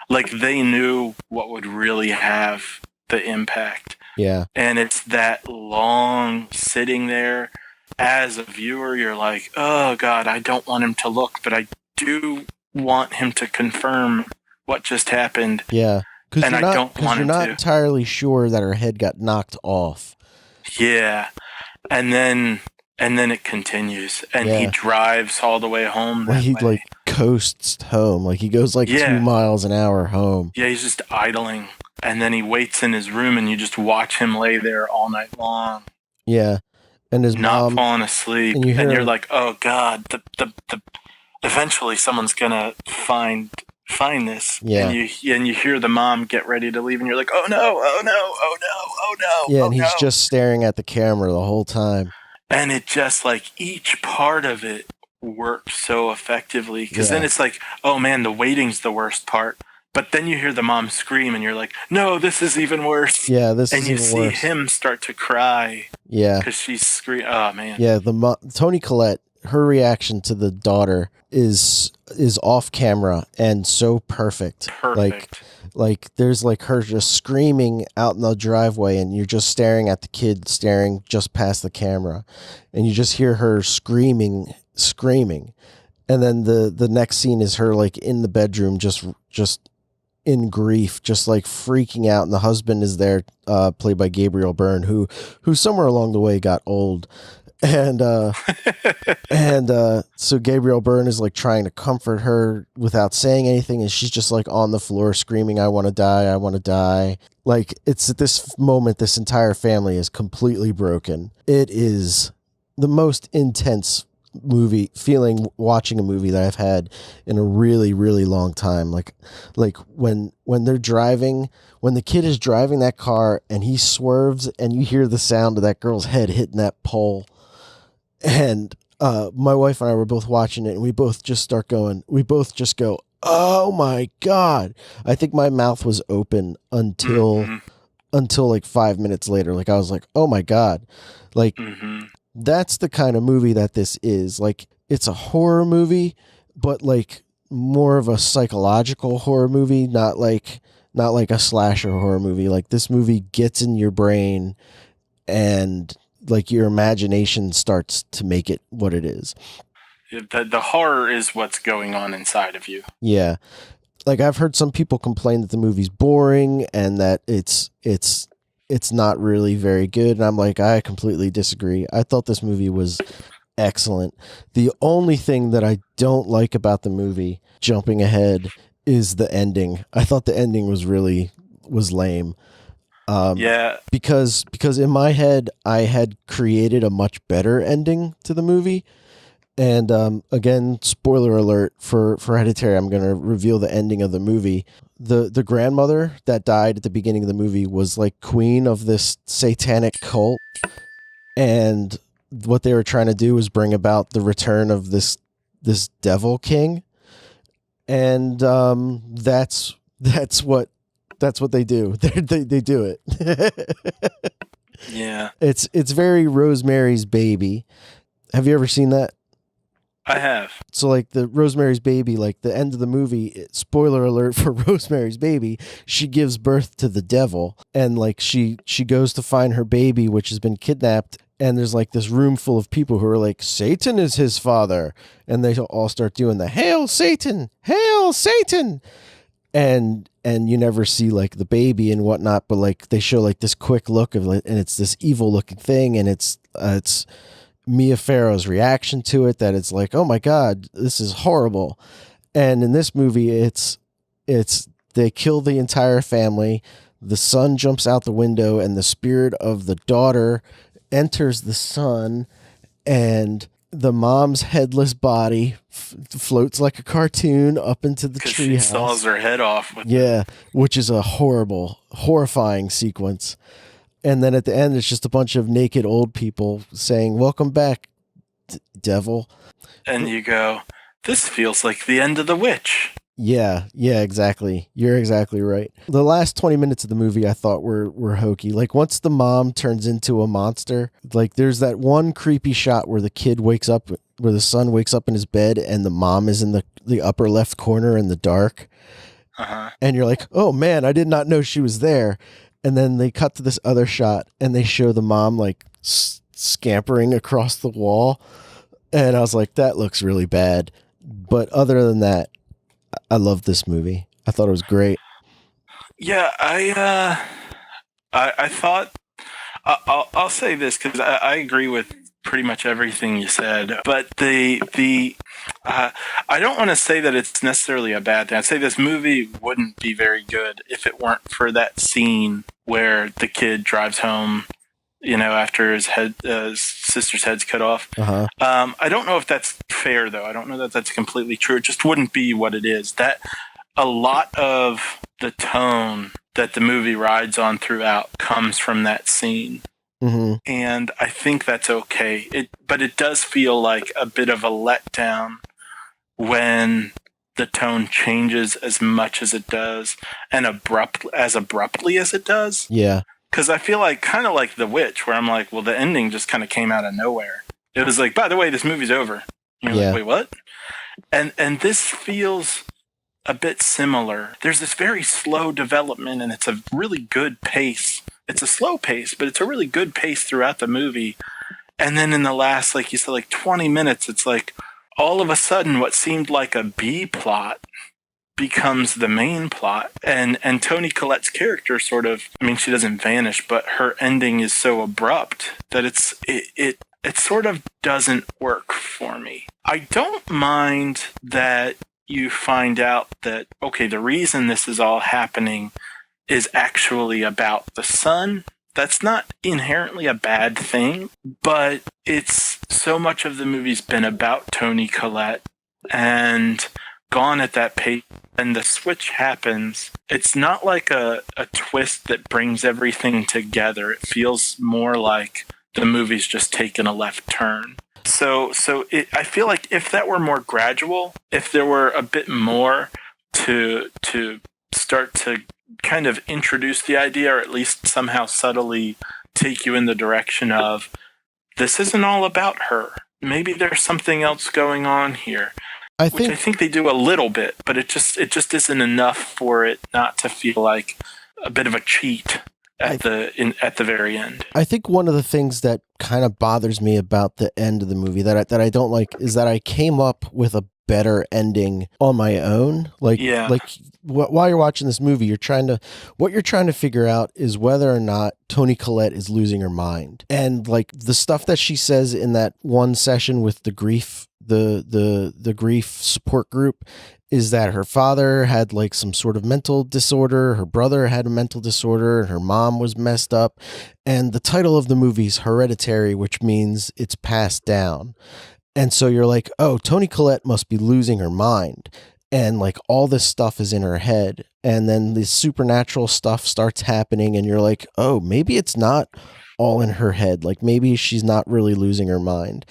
like, they knew what would really have the impact. Yeah. And it's that long sitting there as a viewer, you're like, oh God, I don't want him to look, but I do want him to confirm what just happened. Yeah. And I don't want him to. You're not entirely sure that her head got knocked off. Yeah. And then it continues, and he drives all the way home. He like coasts home, like he goes like 2 miles an hour home. Yeah, he's just idling, and then he waits in his room, and you just watch him lay there all night long. Yeah, and his not mom falling asleep, and you're like, oh God, the eventually someone's gonna find this. Yeah, and you hear the mom get ready to leave, and you're like, oh no, oh no, oh no, oh no. Yeah, and he's just staring at the camera the whole time. And it just, like, each part of it works so effectively. Because then it's like, oh, man, the waiting's the worst part. But then you hear the mom scream, and you're like, no, this is even worse. Yeah, this is even worse. And you see him start to cry. Yeah. Because she's screaming. Oh, man. Yeah, Toni Collette, her reaction to the daughter is off camera and so perfect. Like there's like her just screaming out in the driveway, and you're just staring at the kid staring just past the camera, and you just hear her screaming screaming. And then the next scene is her like in the bedroom, just in grief, just like freaking out. And the husband is there, played by Gabriel Byrne, who somewhere along the way got old. And so Gabriel Byrne is like trying to comfort her without saying anything, and she's just like on the floor screaming, "I want to die, I want to die." Like, it's at this moment this entire family is completely broken. It is the most intense movie feeling watching a movie that I've had in a really, really long time. Like when they're driving, when the kid is driving that car and he swerves and you hear the sound of that girl's head hitting that pole. And my wife and I were both watching it, and we both just go, "Oh my God." I think my mouth was open until like 5 minutes later. Like, I was like, "Oh my God." Like, that's the kind of movie that this is. Like, it's a horror movie, but like more of a psychological horror movie, not like a slasher horror movie. Like, this movie gets in your brain, and like your imagination starts to make it what it is. The horror is what's going on inside of you. Yeah. Like, I've heard some people complain that the movie's boring and that it's not really very good. And I'm like, I completely disagree. I thought this movie was excellent. The only thing that I don't like about the movie, jumping ahead, is the ending. I thought the ending was lame. Because in my head, I had created a much better ending to the movie. And again, spoiler alert for Hereditary, I'm going to reveal the ending of the movie. The grandmother that died at the beginning of the movie was like queen of this satanic cult. And what they were trying to do was bring about the return of this devil king. And that's what they do. They do it. Yeah. It's very Rosemary's Baby. Have you ever seen that? I have. So like the Rosemary's Baby, like the end of the movie, spoiler alert for Rosemary's Baby, she gives birth to the devil, and like she goes to find her baby, which has been kidnapped, and there's like this room full of people who are like, Satan is his father, and they all start doing the Hail Satan, Hail Satan. And you never see like the baby and whatnot, but like they show like this quick look of like, and it's this evil looking thing, and it's Mia Farrow's reaction to it, that it's like, oh my God, this is horrible. And in this movie, it's they kill the entire family. The son jumps out the window, and the spirit of the daughter enters the son, and the mom's headless body floats like a cartoon up into the treehouse. She saws her head off. Which is a horrifying sequence. And then at the end, it's just a bunch of naked old people saying, "Welcome back, devil." And you go, this feels like the end of The Witch. Yeah, exactly. You're exactly right. The last 20 minutes of the movie I thought were hokey. Like, once the mom turns into a monster, like there's that one creepy shot where the son wakes up in his bed and the mom is in the upper left corner in the dark. And you're like, oh man, I did not know she was there. And then they cut to this other shot and they show the mom like scampering across the wall. And I was like, that looks really bad. But other than that, I love this movie. I thought it was great. Yeah, I thought I'll say this because I agree with pretty much everything you said. But I don't want to say that it's necessarily a bad thing. I'd say this movie wouldn't be very good if it weren't for that scene where the kid drives home, after his sister's head's cut off. I don't know if that's fair, though. I don't know that that's completely true. It just wouldn't be what it is. That a lot of the tone that the movie rides on throughout comes from that scene. And I think that's okay. But it does feel like a bit of a letdown when the tone changes as much as it does and as abruptly as it does. Yeah. Because I feel like kind of like The Witch, where I'm like, well, the ending just kind of came out of nowhere. It was like, by the way, this movie's over. You're like, wait, what? And this feels a bit similar. There's this very slow development, and it's a really good pace. It's a slow pace, but it's a really good pace throughout the movie. And then in the last, like you said, like 20 minutes, it's like, all of a sudden what seemed like a B plot becomes the main plot. And Toni Collette's character sort of, I mean, she doesn't vanish, but her ending is so abrupt that it sort of doesn't work for me. I don't mind that you find out that, okay, the reason this is all happening is actually about the son. That's not inherently a bad thing, but it's so much of the movie's been about Toni Collette and gone at that pace, and the switch happens. It's not like a twist that brings everything together. It feels more like the movie's just taken a left turn. So I feel like if that were more gradual, if there were a bit more to start to kind of introduce the idea, or at least somehow subtly take you in the direction of, this isn't all about her. Maybe there's something else going on here. I think they do a little bit, but it just isn't enough for it not to feel like a bit of a cheat at the very end. I think one of the things that kind of bothers me about the end of the movie that I don't like is that I came up with a better ending on my own. Like while you're watching this movie, what you're trying to figure out is whether or not Toni Collette is losing her mind. And like the stuff that she says in that one session with the grief support group is that her father had like some sort of mental disorder, her brother had a mental disorder, and her mom was messed up. And the title of the movie is Hereditary, which means it's passed down. And so you're like, oh, Toni Collette must be losing her mind. And like all this stuff is in her head. And then this supernatural stuff starts happening and you're like, oh, maybe it's not all in her head. Like maybe she's not really losing her mind.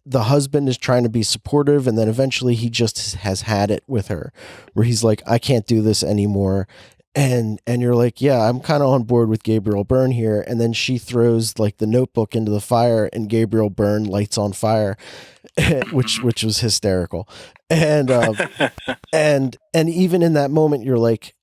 The husband is trying to be supportive, and then eventually he just has had it with her where he's like, I can't do this anymore. And you're like, yeah, I'm kind of on board with Gabriel Byrne here. And then she throws like the notebook into the fire and Gabriel Byrne lights on fire, which was hysterical. And and even in that moment, you're like,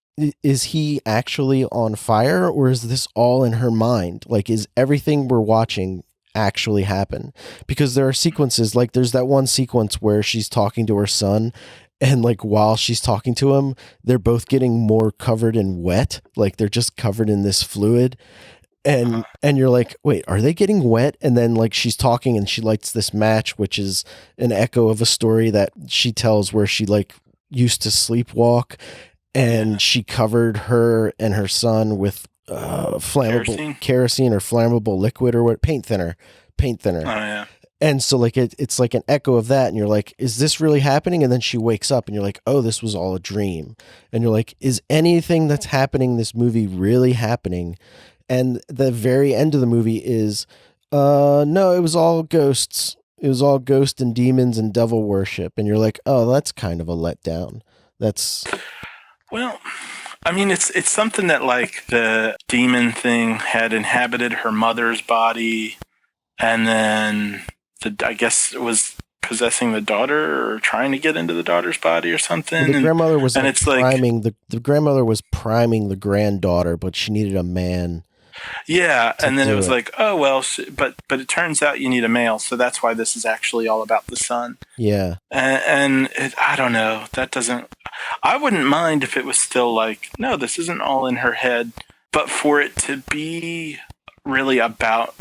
is he actually on fire, or is this all in her mind? Like, is everything we're watching actually happen? Because there are sequences, like there's that one sequence where she's talking to her son, and like while she's talking to him, they're both getting more covered in wet, like they're just covered in this fluid, and you're like, wait, are they getting wet? And then like she's talking and she lights this match, which is an echo of a story that she tells where she like used to sleepwalk, and she covered her and her son with flammable kerosene or flammable liquid or what, paint thinner. Oh yeah. And so like it's like an echo of that, and you're like, is this really happening? And then she wakes up and you're like, oh, this was all a dream. And you're like, is anything that's happening in this movie really happening? And the very end of the movie is no, it was all ghosts. It was all ghost and demons and devil worship. And you're like, oh, that's kind of a letdown. Well, I mean, it's something that like the demon thing had inhabited her mother's body, and then I guess it was possessing the daughter or trying to get into the daughter's body or something. Well, the grandmother was priming the grandmother was priming the granddaughter, but she needed a man. Yeah, and then it was like, oh well, but it turns out you need a male, so that's why this is actually all about the son. Yeah, and I don't know. That doesn't. I wouldn't mind if it was still like, no, this isn't all in her head, but for it to be really about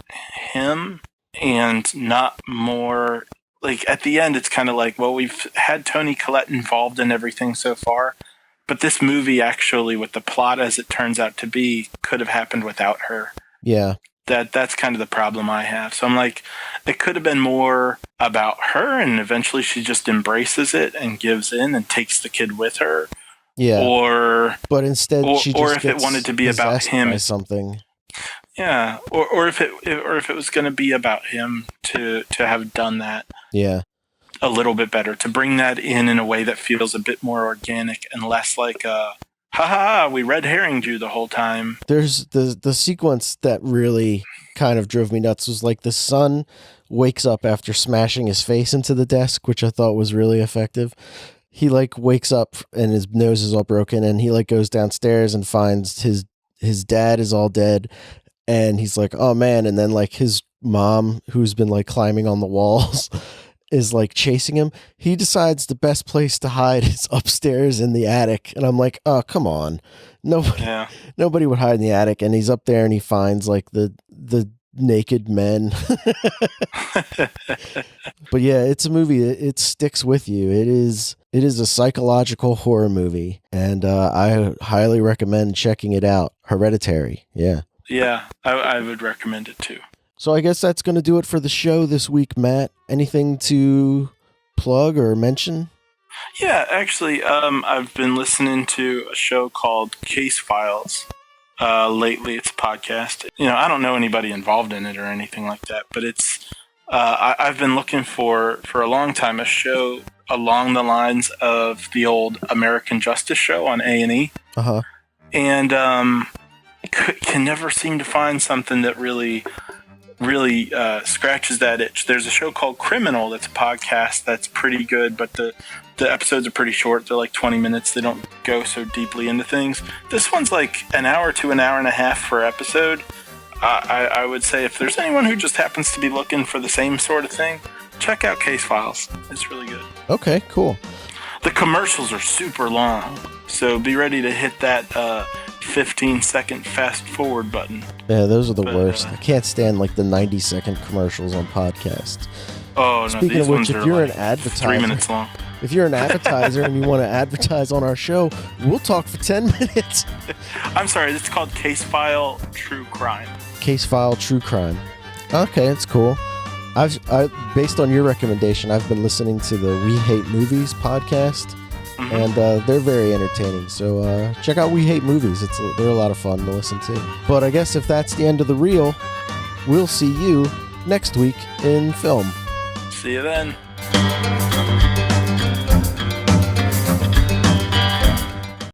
him and not more like at the end, it's kind of like, well, we've had Toni Collette involved in everything so far. But this movie actually, with the plot as it turns out to be, could have happened without her. Yeah. That's kind of the problem I have. So I'm like, it could have been more about her, and eventually she just embraces it and gives in and takes the kid with her. Yeah. But instead, she just if it wanted to be about him, by something. Yeah. Or if it was going to be about him to have done that. Yeah. A little bit better, to bring that in a way that feels a bit more organic and less like we red herringed you the whole time. There's the sequence that really kind of drove me nuts was like the son wakes up after smashing his face into the desk, which I thought was really effective. He like wakes up and his nose is all broken, and he like goes downstairs and finds his dad is all dead, and he's like, oh man. And then like his mom, who's been like climbing on the walls, is like chasing him, he decides the best place to hide is upstairs in the attic. And I'm like, oh, come on. Nobody would hide in the attic. And he's up there and he finds like the naked men. But yeah, it's a movie. It sticks with you. It is a psychological horror movie, and I highly recommend checking it out. Hereditary. Yeah. Yeah, I would recommend it too. So I guess that's going to do it for the show this week, Matt. Anything to plug or mention? Yeah, actually, I've been listening to a show called Case Files. Lately, it's a podcast. I don't know anybody involved in it or anything like that, but it's. I've been looking for a long time a show along the lines of the old American Justice show on A&E. Uh-huh. And can never seem to find something that really scratches that itch. There's a show called Criminal that's a podcast that's pretty good, but the episodes are pretty short. They're like 20 minutes. They don't go so deeply into things. This one's like an hour to an hour and a half per episode. I would say if there's anyone who just happens to be looking for the same sort of thing, check out Case Files. It's really good. Okay, cool. The commercials are super long, so be ready to hit that 15-second fast forward button. Yeah, those are the worst. I can't stand like the 90-second commercials on podcasts. Oh, Speaking no, of which, if you're an advertiser, 3 minutes long. If you're an advertiser and you want to advertise on our show, we'll talk for 10 minutes. I'm sorry, it's called Case File True Crime. Case File True Crime. Okay, it's cool. Based on your recommendation, I've been listening to the We Hate Movies podcast, and they're very entertaining. So check out We Hate Movies. They're a lot of fun to listen to. But I guess if that's the end of the reel, we'll see you next week in film. See you then.